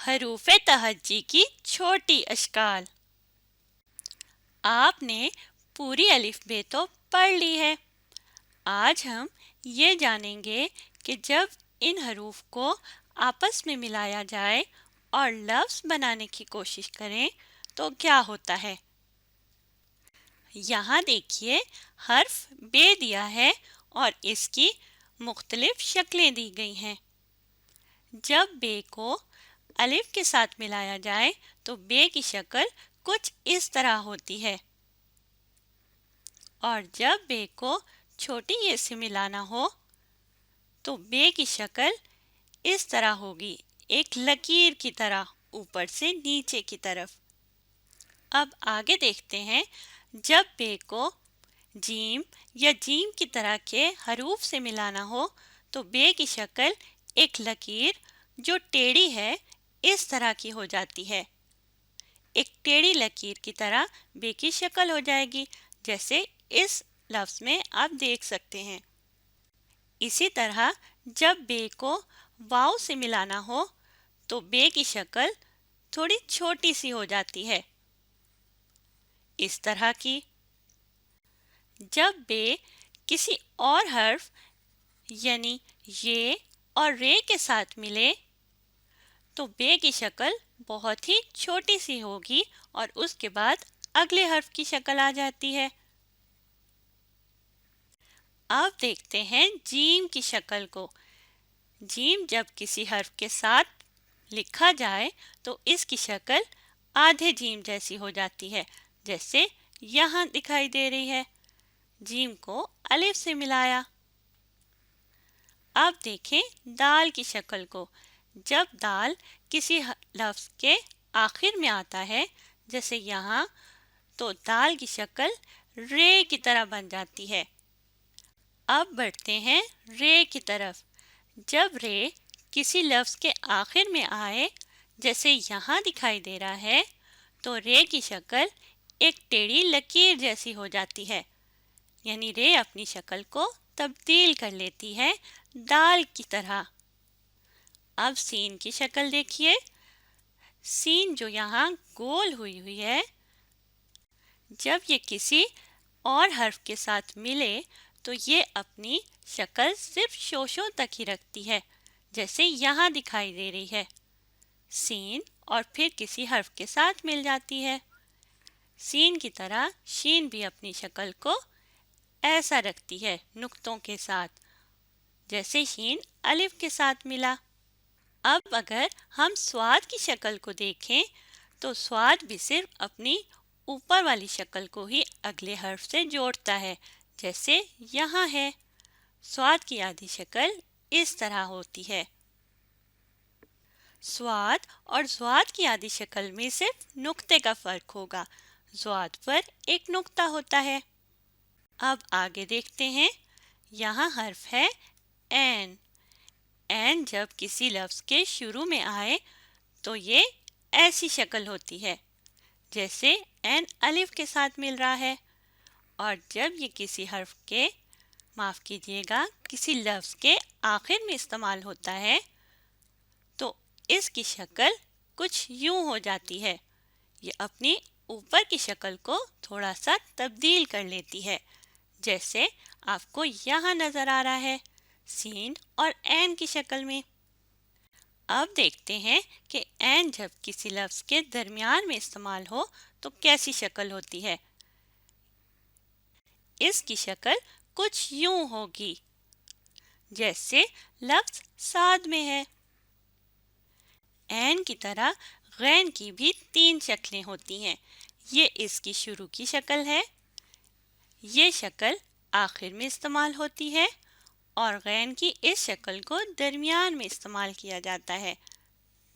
حروف تہجی کی چھوٹی اشکال۔ آپ نے پوری الف بے تو پڑھ لی ہے۔ آج ہم یہ جانیں گے کہ جب ان حروف کو آپس میں ملایا جائے اور لفظ بنانے کی کوشش کریں تو کیا ہوتا ہے۔ یہاں دیکھیے حرف بے دیا ہے اور اس کی مختلف شکلیں دی گئی ہیں۔ جب بے کو الف کے ساتھ ملایا جائے تو بے کی شکل کچھ اس طرح ہوتی ہے، اور جب بے کو چھوٹی یہ سے ملانا ہو تو بے کی شکل اس طرح ہوگی، ایک لکیر کی طرح اوپر سے نیچے کی طرف۔ اب آگے دیکھتے ہیں، جب بے کو جیم یا جیم کی طرح کے حروف سے ملانا ہو تو بے کی شکل ایک لکیر جو ٹیڑھی ہے اس طرح کی ہو جاتی ہے، ایک ٹیڑھی لکیر کی طرح بے کی شکل ہو جائے گی، جیسے اس لفظ میں آپ دیکھ سکتے ہیں۔ اسی طرح جب بے کو واو سے ملانا ہو تو بے کی شکل تھوڑی چھوٹی سی ہو جاتی ہے، اس طرح کی۔ جب بے کسی اور حرف یعنی یہ اور رے کے ساتھ ملے تو بے کی شکل بہت ہی چھوٹی سی ہوگی اور اس کے بعد اگلے حرف کی شکل آ جاتی ہے۔ اب دیکھتے ہیں جیم کی شکل کو۔ جیم جب کسی حرف کے ساتھ لکھا جائے تو اس کی شکل آدھے جیم جیسی ہو جاتی ہے، جیسے یہاں دکھائی دے رہی ہے۔ جیم کو الف سے ملایا۔ اب دیکھیں دال کی شکل کو۔ جب دال کسی لفظ کے آخر میں آتا ہے جیسے یہاں، تو دال کی شکل رے کی طرح بن جاتی ہے۔ اب بڑھتے ہیں رے کی طرف۔ جب رے کسی لفظ کے آخر میں آئے جیسے یہاں دکھائی دے رہا ہے تو رے کی شکل ایک ٹیڑھی لکیر جیسی ہو جاتی ہے، یعنی رے اپنی شکل کو تبدیل کر لیتی ہے دال کی طرح۔ اب سین کی شکل دیکھیے۔ سین جو یہاں گول ہوئی ہے، جب یہ کسی اور حرف کے ساتھ ملے تو یہ اپنی شکل صرف شوشوں تک ہی رکھتی ہے، جیسے یہاں دکھائی دے رہی ہے۔ سین اور پھر کسی حرف کے ساتھ مل جاتی ہے۔ سین کی طرح شین بھی اپنی شکل کو ایسا رکھتی ہے نقطوں کے ساتھ، جیسے شین الف کے ساتھ ملا۔ اب اگر ہم سواد کی شکل کو دیکھیں تو سواد بھی صرف اپنی اوپر والی شکل کو ہی اگلے حرف سے جوڑتا ہے، جیسے یہاں ہے۔ سواد کی آدھی شکل اس طرح ہوتی ہے۔ سواد اور ضاد کی آدھی شکل میں صرف نقطے کا فرق ہوگا، ضاد پر ایک نقطہ ہوتا ہے۔ اب آگے دیکھتے ہیں، یہاں حرف ہے این۔ این جب کسی لفظ کے شروع میں آئے تو یہ ایسی شکل ہوتی ہے، جیسے این الف کے ساتھ مل رہا ہے، اور جب یہ کسی حرف کے کسی لفظ کے آخر میں استعمال ہوتا ہے تو اس کی شکل کچھ یوں ہو جاتی ہے، یہ اپنی اوپر کی شکل کو تھوڑا سا تبدیل کر لیتی ہے، جیسے آپ کو یہاں نظر آ رہا ہے، سین اور این کی شکل میں۔ اب دیکھتے ہیں کہ این جب کسی لفظ کے درمیان میں استعمال ہو تو کیسی شکل ہوتی ہے۔ اس کی شکل کچھ یوں ہوگی، جیسے لفظ صاد میں ہے۔ این کی طرح غین کی بھی 3 شکلیں ہوتی ہیں۔ یہ اس کی شروع کی شکل ہے، یہ شکل آخر میں استعمال ہوتی ہے، اور غین کی اس شکل کو درمیان میں استعمال کیا جاتا ہے،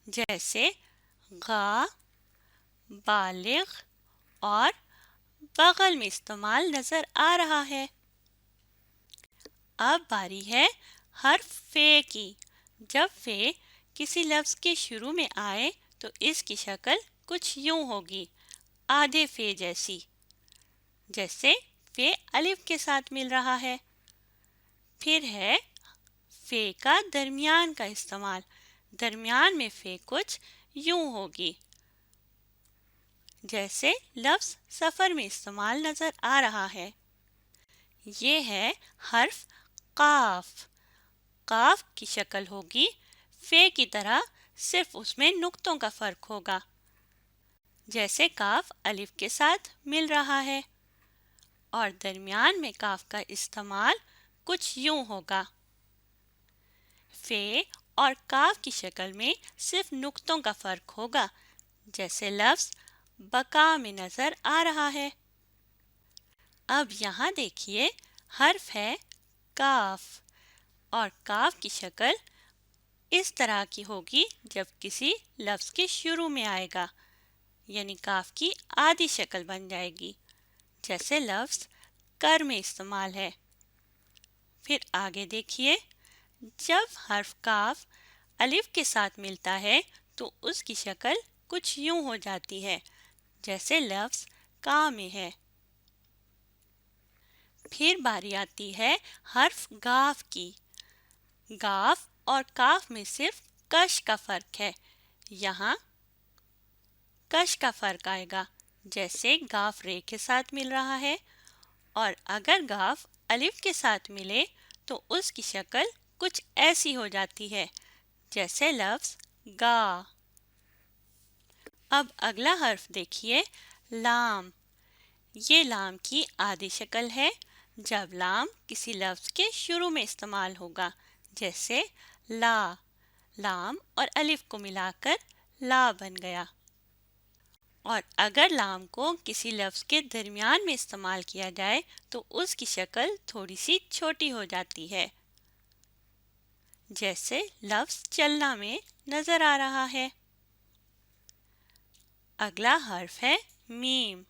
جیسے غا، بالغ اور بغل میں استعمال نظر آ رہا ہے۔ اب باری ہے حرف فے کی۔ جب فے کسی لفظ کے شروع میں آئے تو اس کی شکل کچھ یوں ہوگی، آدھے فے جیسی، جیسے فے الف کے ساتھ مل رہا ہے۔ پھر ہے فے کا درمیان کا استعمال۔ درمیان میں فے کچھ یوں ہوگی، جیسے لفظ سفر میں استعمال نظر آ رہا ہے۔ یہ ہے حرف قاف۔ قاف کی شکل ہوگی فے کی طرح، صرف اس میں نقطوں کا فرق ہوگا۔ جیسے کاف الف کے ساتھ مل رہا ہے اور درمیان میں کاف کا استعمال کچھ یوں ہوگا۔ فے اور کاف کی شکل میں صرف نقطوں کا فرق ہوگا، جیسے لفظ بقا میں نظر آ رہا ہے۔ اب یہاں دیکھیے، حرف ہے کاف اور کاف کی شکل اس طرح کی ہوگی جب کسی لفظ کے شروع میں آئے گا، یعنی کاف کی آدھی شکل بن جائے گی، جیسے لفظ کر میں استعمال ہے۔ پھر آگے دیکھیے، جب حرف کاف الف کے ساتھ ملتا ہے تو اس کی شکل کچھ یوں ہو جاتی ہے، جیسے لفظ کا میں ہے۔ پھر باری آتی ہے حرف گاف کی۔ گاف اور کاف میں صرف کش کا فرق ہے، یہاں کش کا فرق آئے گا، جیسے گاف رے کے ساتھ مل رہا ہے، اور اگر گاف الف کے ساتھ ملے تو اس کی شکل کچھ ایسی ہو جاتی ہے، جیسے لفظ گا۔ اب اگلا حرف دیکھیے، لام۔ یہ لام کی آدھی شکل ہے جب لام کسی لفظ کے شروع میں استعمال ہوگا، جیسے لا۔ لام اور الف کو ملا کر لا بن گیا۔ اور اگر لام کو کسی لفظ کے درمیان میں استعمال کیا جائے تو اس کی شکل تھوڑی سی چھوٹی ہو جاتی ہے، جیسے لفظ چلنا میں نظر آ رہا ہے۔ اگلا حرف ہے میم۔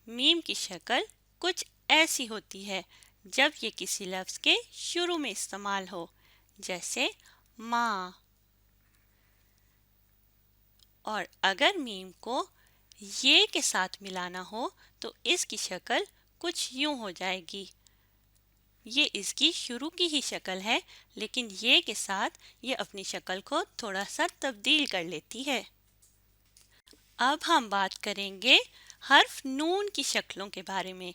میم کی شکل کچھ ایسی ہوتی ہے جب یہ کسی لفظ کے شروع میں استعمال ہو، جیسے ماں۔ اور اگر میم کو یہ کے ساتھ ملانا ہو تو اس کی شکل کچھ یوں ہو جائے گی۔ یہ اس کی شروع کی ہی شکل ہے، لیکن یہ کے ساتھ یہ اپنی شکل کو تھوڑا سا تبدیل کر لیتی ہے۔ اب ہم بات کریں گے حرف نون کی شکلوں کے بارے میں۔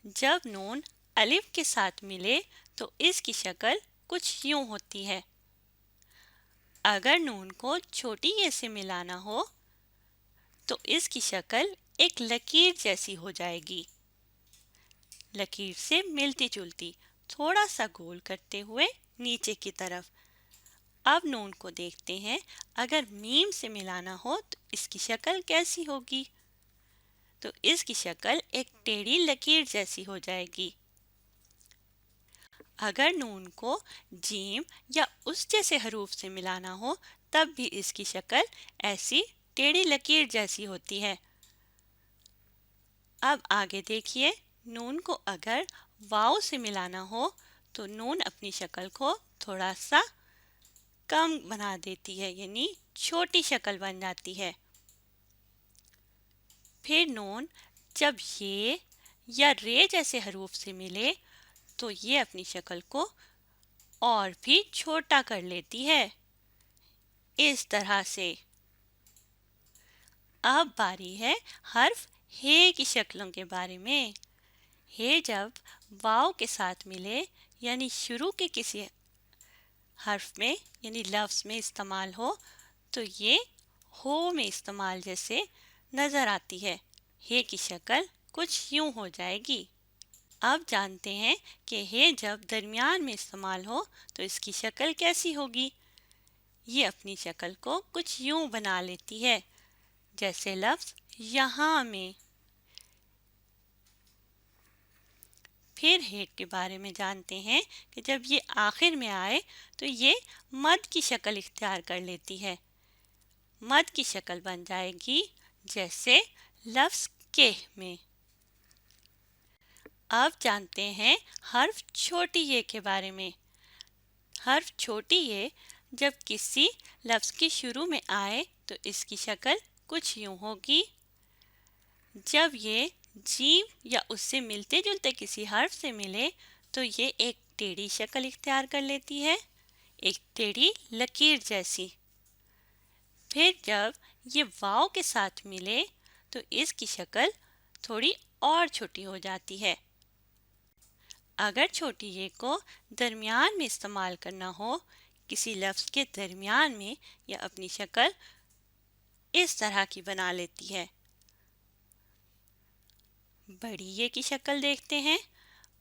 جب نون الف کے ساتھ ملے تو اس کی شکل کچھ یوں ہوتی ہے۔ اگر نون کو چھوٹی یہ سے ملانا ہو تو اس کی شکل ایک لکیر جیسی ہو جائے گی، لکیر سے ملتی جلتی، تھوڑا سا گول کرتے ہوئے نیچے کی طرف۔ اب نون کو دیکھتے ہیں، اگر میم سے ملانا ہو تو اس کی شکل کیسی ہوگی؟ تو اس کی شکل ایک ٹیڑھی لکیر جیسی ہو جائے گی۔ اگر نون کو جیم یا اس جیسے حروف سے ملانا ہو تب بھی اس کی شکل ایسی ٹیڑھی لکیر جیسی ہوتی ہے۔ اب آگے دیکھیے، نون کو اگر واؤ سے ملانا ہو تو نون اپنی شکل کو تھوڑا سا کم بنا دیتی ہے، یعنی چھوٹی شکل بن جاتی ہے۔ پھر نون جب یہ یا رے جیسے حروف سے ملے تو یہ اپنی شکل کو اور بھی چھوٹا کر لیتی ہے، اس طرح سے۔ اب باری ہے حرف ہے کی شکلوں کے بارے میں۔ ہے جب واؤ کے ساتھ ملے، یعنی شروع کے کسی حرف میں یعنی لفظ میں استعمال ہو تو یہ ہو میں استعمال جیسے نظر آتی ہے۔ ہے کی شکل کچھ یوں ہو جائے گی۔ اب جانتے ہیں کہ ہے جب درمیان میں استعمال ہو تو اس کی شکل کیسی ہوگی۔ یہ اپنی شکل کو کچھ یوں بنا لیتی ہے، جیسے لفظ یہاں میں۔ پھر ہے کے بارے میں جانتے ہیں کہ جب یہ آخر میں آئے تو یہ مد کی شکل اختیار کر لیتی ہے، مد کی شکل بن جائے گی، جیسے لفظ کہ میں۔ اب جانتے ہیں حرف چھوٹی یہ کے بارے میں۔ حرف چھوٹی یہ جب کسی لفظ کی شروع میں آئے تو اس کی شکل کچھ یوں ہوگی۔ جب یہ جیم یا اس سے ملتے جلتے کسی حرف سے ملے تو یہ ایک ٹیڑھی شکل اختیار کر لیتی ہے، ایک ٹیڑھی لکیر جیسی۔ پھر جب یہ واو کے ساتھ ملے تو اس کی شکل تھوڑی اور چھوٹی ہو جاتی ہے۔ اگر چھوٹی یہ کو درمیان میں استعمال کرنا ہو، کسی لفظ کے درمیان میں، یا اپنی شکل اس طرح کی بنا لیتی ہے۔ بڑی یہ کی شکل دیکھتے ہیں۔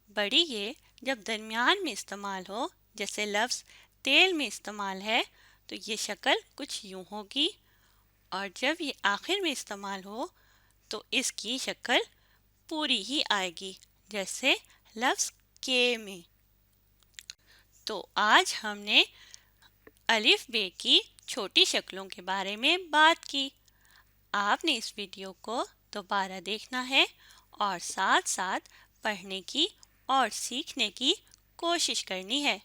بڑی یہ جب درمیان میں استعمال ہو، جیسے لفظ تیل میں استعمال ہے، تو یہ شکل کچھ یوں ہوگی، اور جب یہ آخر میں استعمال ہو تو اس کی شکل پوری ہی آئے گی، جیسے لفظ کے میں۔ تو آج ہم نے الف بے کی چھوٹی شکلوں کے بارے میں بات کی۔ آپ نے اس ویڈیو کو دوبارہ دیکھنا ہے اور ساتھ ساتھ پڑھنے کی اور سیکھنے کی کوشش کرنی ہے۔